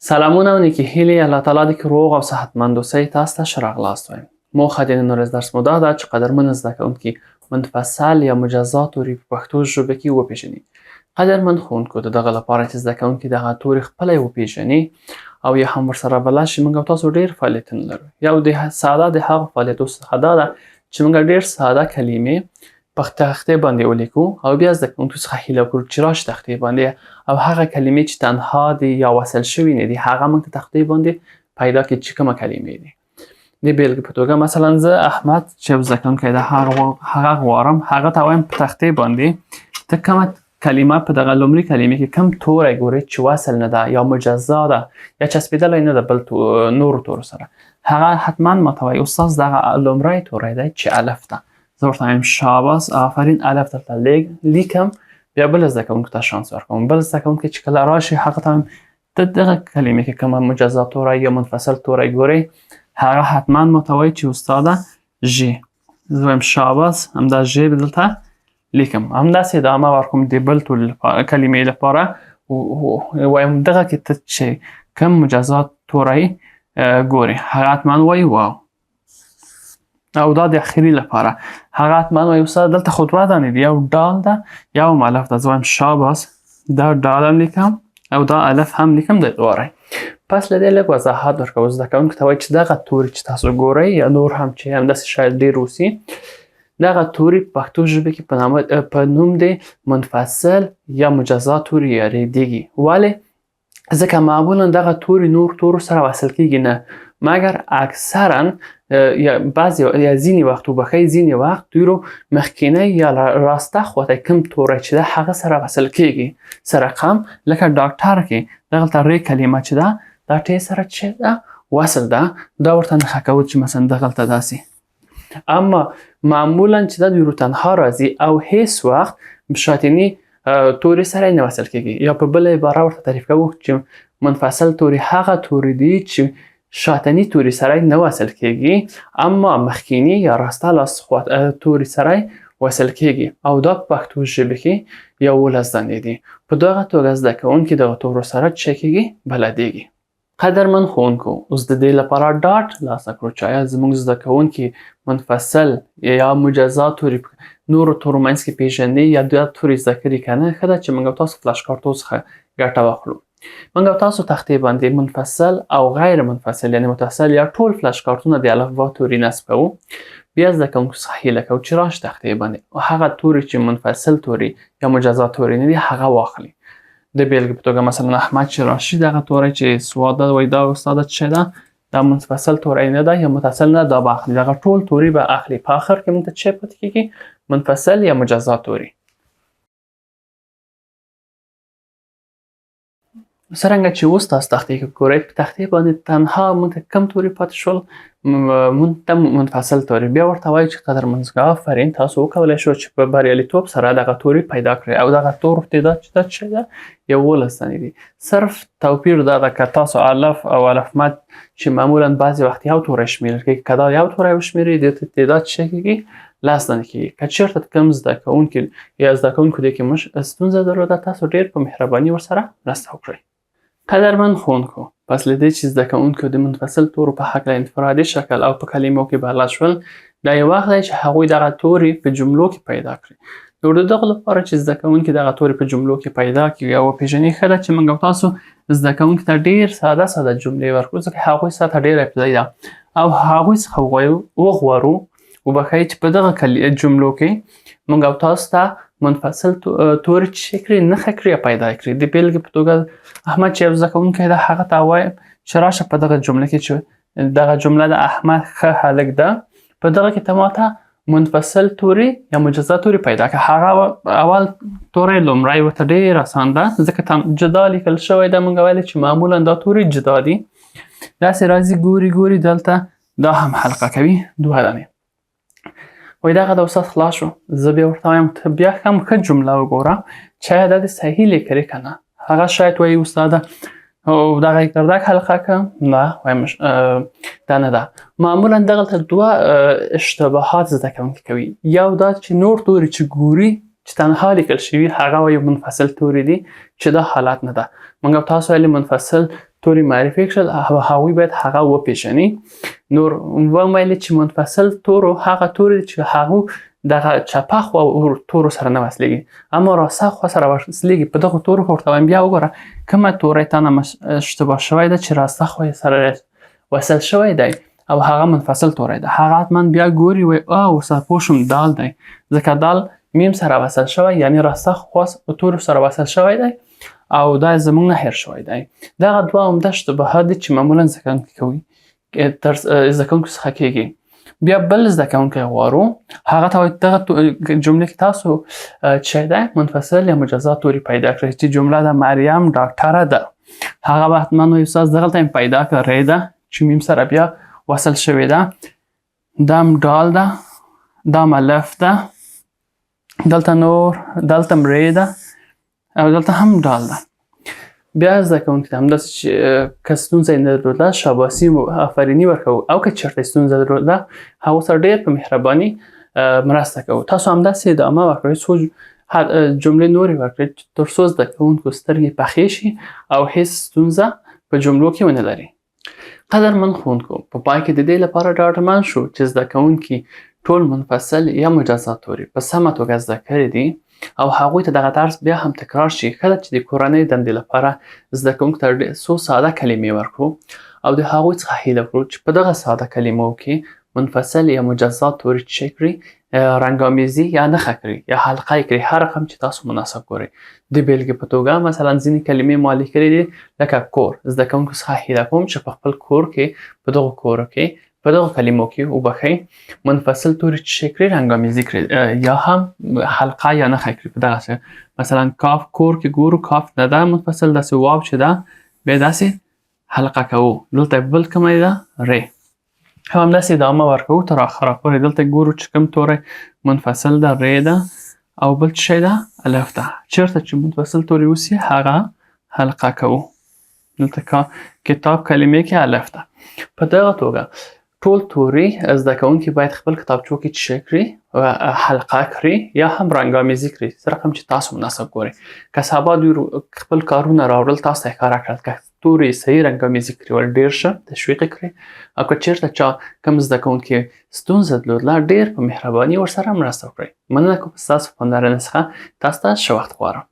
سلامونه و نیکی هیلی الله تعالی که روغ و صحتمند اوسئ تاسو ته ښه راغلاست وایم. موخه د نن ورځ درس مو دا ده چې قدرمن زده کوونکي منفصل یا مجزا توري په پښتو ژبه کې وپیژني. قدرمن ښوونکو د دغه لپاره چې زده کوونکي دغه توري خپله وپیژني او یا هم ورسره بلد شي، موږ او تاسو ډېر فعالیتونه لرو. یو د ساده د هغه فعالیتو څخه دا ده چې موږ ډېر ساده کلمې په تختې باندې ولیکو او بیا زده کوونکو څخه هیله وکړو چې راشي تختې باندې او هغه کلمې چې تنها دي یا وصل شوي نه دي هغه موږ ته تختې باندې پیدا کړي چې کومه کلمې دي. د بیلګې په توګه مثلا زه احمد چې یو زده کوونکی ده هغه غواړم هغه ته وایم په تختې باندې ته کومه کلمه په دغه لومړي کلمې کې کوم توری ګورې چې وصل نه ده یا مجزا ده یا چسبېدلی نه ده بل نورو تورو سره، هغه حتما ماته وایي استاد دغه لومړی توری دی چې الف ده. زه ورته وایم شاباس آفرین الف درته لیکم. بیا بل زده کوونکي ته شانس ورکوم. بل زده کوونکی چې کله راشي هغه ته وایم ته دغه کلمې کې کومه مجزا توری یا منفصل توری ګورې، هغه حتما ماته وایي چې استاده ژ. زه وایم شاباس همدا ژ دلته لیکم. همداسې ادامه ورکوم د بل کلمې لپاره وایم دغه کې ته چې کوم مجزا توری ګورې، هغه حتما وایي واو. او دا د اخري لپاره هغه حتما وایي استاد دلته خو دوه دانې دي، یو ډال ده یو هم الف ده. زه وایم شاباس دا ډال هم لیکم او دا الف هم لیکم د دواره. پس له دې لږ وضاحت ورکوو زده کوونکو ته وایي چې دغه توري چې تاسو ګورئ یا نور هم چې همداسې شاید ډېر اوسي، دغه توري په پښتو ژبه کې په نوم د منفصل یا مجزا توري یادېږي. ولې؟ ځکه معمولا دغه توري نور تورو سره وصل کیږي نه، مګر اکثرا یا بعضې یا ځینې وخت وبښئ ځینې وخت تورو مخکینی یا راسته خواته کوم توری چې ده هغه سره وصل کیږي. رقم لکه ډاکټر کې دغلته ر کلمه چې ده دا ټ سره چې ده وصل ده، دا ورته نښه کوو چې مثلا دغلته داسې. اما معمولا چې دا د تنها راځي او هیڅ وخت شاتني توري سره نه وصل کیږي. یا په بل عباره ورته تعریف کوو چې منفصل توري هغه توري دي چې شاتني توري سره نه وصل کیږي اما مخکینی یا راسته لاس توري سره وصل کیږي او دا په پښتو ژبه کې 11 دانې دي. په دغه توګه زده کوونکي دغه تورو سره څه کیږي بلدیږي. قدرمن ښوونکو اوس د دې لپاره ډاټ لاسه کړو چې آیا زموږ زده کوونکي منفصل یا مجزا توري نورو تورو منځ کې پیژني یا دا توري زده کړي که نه. ښه ده چې موږ او تاسو فلش کارتو څخه ګټه واخلو. موږ او تاسو تختې باندې منفصل او غیر منفصل یعنې متصل یا ټول فلش کارتونه د الفبا توري نصب کوو. بیا زده کوونکو څخه هیله کوو چې راشي تختې باندې هغه توري چې منفصل توري یا مجزا توري نه دي هغه واخلي. د بیلګې په توګه مثلا احمد چې راشي دغه توری چې سواده وایي دا استاده څه ده دا منفصل توری نه ده یا متصل نه دا به اخلي. دغه ټول توري به اخلي. په آخر کې موږ ته څه پاتې کیږي؟ منفصل یا مجزا توري. څرنګه چې اوس تاسو تختې کې ګورئ په تختې باندې تنها موږ ته کوم توري پاتې شول؟ موږ ته منفصل توري. بیا ورته وایي چې قدرمن آفرین تاسو وکولی شو چې په بریالیتوب سره دغه توري پیدا کړئ او دغه تور تعداد چې دا څه ده 11 دانې دي. صرف توپیر دا ده که تاسو الف او الف مد چې معمولا بعضې وخت یو توری شمیرل کیږي که دا یو توری وشمیرئ د تعداد څه کیږي 10 دانې کیږي. که چېرته کوم زده کوونکي یا زده کوونکو دې کې ستونزه درلوده تاسو ډېر په مهرباني ورسره مرسته وکړئ. قدرمن ښوونکو پس له دې چې زده کوونکو د منفصل تورو په هکله انفرادي شکل او په کلمو کې بلد شول، دا یو وخت دی چې هغوی دغه توري په جملو کې پیدا کړي. نو د دغو لپاره چې زده کوونکي دغه توري په جملو کې پیدا کړي او وپېژني، ښه ده چې موږ او تاسو زده کوونکو ته ډېر ساده جملې ورکړو ځکه هغوی سطحه ډېره ابتدایي ده او هغوی څخه وغواړو وبښئ چې په دغه جملو کې موږ او تاسو ته منفصل توري چې کړي نښه کړي یا پیدا کړي. د بیلګې په توګه احمد چې یو زده کوونکی ده هغه ته وایم چې راشه په دغه جمله کې چې دغه جمله د احمد ښه هلک ده په دغه کې ته ماته منفصل توري یا مجزا توري پیدا کړه. هغه اول توری لومړی ورته ډېر اسان ده ځکه جدا لیکل شوی ده. موږ ویلې چې معمولا دا توري جدا دي. داسې راځي ګوري دلته دا هم حلقه کوي 2 دانې. وایي دغه د استاد خلاص شو. زه بیا ورته وایم ته بیا هم ښه جمله وګوره چې آیا دا د صحیح لیکلې که نه. هغه شاید وایي استاده دغه یې کردک حلقه که نه وایم دا نه ده. معمولا دغلته 2 اشتباهات زده کوونکي کوي. یو دا چې نور توري چې ګوري چې تنها لیکل شوي هغه وایي منفصل توري دي چې دا حالت نه ده. موږ او تاسو ویلې منفصل توري معرفي کړل او هغوی باید هغه وپیژني. نور ومویل چې منفصل تورو هغه توري چې هغه دغه چپه خوا تورو سره نه وصلېږي، اما راسته خوا سره وصلېږي. په دغو تورو ورته وایم بیا وګوره کومه توری تانه اشتباه شوی ده چې راسته خوا سره وصل شوی دی او هغه منفصل توری ده. هغه حتما بیا ګوري وایي اوس پوه شوم دال دی، ځکه دال میم سره وصل شوی، یعنی راسته خوا تورو سره وصل شوی دی او دا زموږ نه هیر شوی دی. دغه دوه عمده اشتباهات دي چې معمولا زده کوونکي کوي، زده کوونکو څخه کېږي. بیا بل زده کوونکی غواړو هغه ته وایي دغه جملې کې تاسو چې دی منفصل یا مجزا توري پیدا کړئ، چې جمله ده مریم ډاکټره ده. هغه به حتما وایي استاد دغلته مې پیدا کړه ری ده چې میم سره بیا وصل شوې ده، دم ډال ده، دم الف ده، دلته نور دلته ری ده او دلته هم ډال ده. بیا زده کوونکي ته همداسې چې که ستونزه یې نه درلوده شاباسي آفریني ورکوو، او که چېرته ستونزه درلوده هغو سره ډېر په مهرباني مرسته کوو. تاسو همداسې ادامه ورکړئ، څو جملې نورې ورکړئ تر څو زده کوونکو سترګې پخې شي او هیڅ ستونزه په جملو کې ونه لري. قدرمن ښوونکو، په پای کې د دې لپاره ډاډمن شو چې زده کوونکي ټول منفصل یا مجزا توري په سمه توګه زده کړي دي او هغوی ته دغه درس بیا هم تکرار شي. ښه ده چې د کورنۍ دندې لپاره زده کوونکو ته څو ساده کلمې ورکړو او د هغوی څخه هیله وکړو چې په دغه ساده کلمو کې منفصل یا مجزا توري چې کړي، رنګامیزي یا نښه کړي یا حلقه یې کړي، هر رقم چې تاسو مناسب ګورئ. د بیلګې په توګه مثلا ځینې کلمې ما لیکلې دي لکه کور. زده کوونکو څخه هیله کوم چې په خپل کور کې په دغو کورو کې په دغو کلمو کې وبښئ منفصل توري چې کړي رنګامیزي کړي یا هم حلقه یا نښه کړي. په دغه څه مثلا کاف کور کې ګورو کاف نه ده منفصل، داسې واو چې ده بیا داسې حلقه کوو. دلته بل کومه ده ری، هم همداسې ادامه ورکوو تر آخره پورې. دلته ګورو چې کوم توری منفصل ده ری ده او بل څه شی ده الف ده. چېرته چې منفصل توری اوسي هغه حلقه کوو. دلته کتاب کلمې کې الف ده. په دغه توګه ټول توري زده کوونکي باید خپل کتابچو کې چې کړي حلقه کړي یا هم رنګامیزي کړي، څه رقم چې تاسو مناسب ګورئ. که سبا دوی خپل کارونه راوړل تاسو ته یې ښکاره کړل، که توري صحیح رنګامیزي کړي ول ډېر ښه تشویق یې کړئ، او که چېرته چا کوم زده کوونکي ستونزه درلودله ډېر په مهرباني ورسره مرسته وکړئ. مننه کوم ستاسو پاملرنې څخه. تاسو ته ښه وخت غواړم.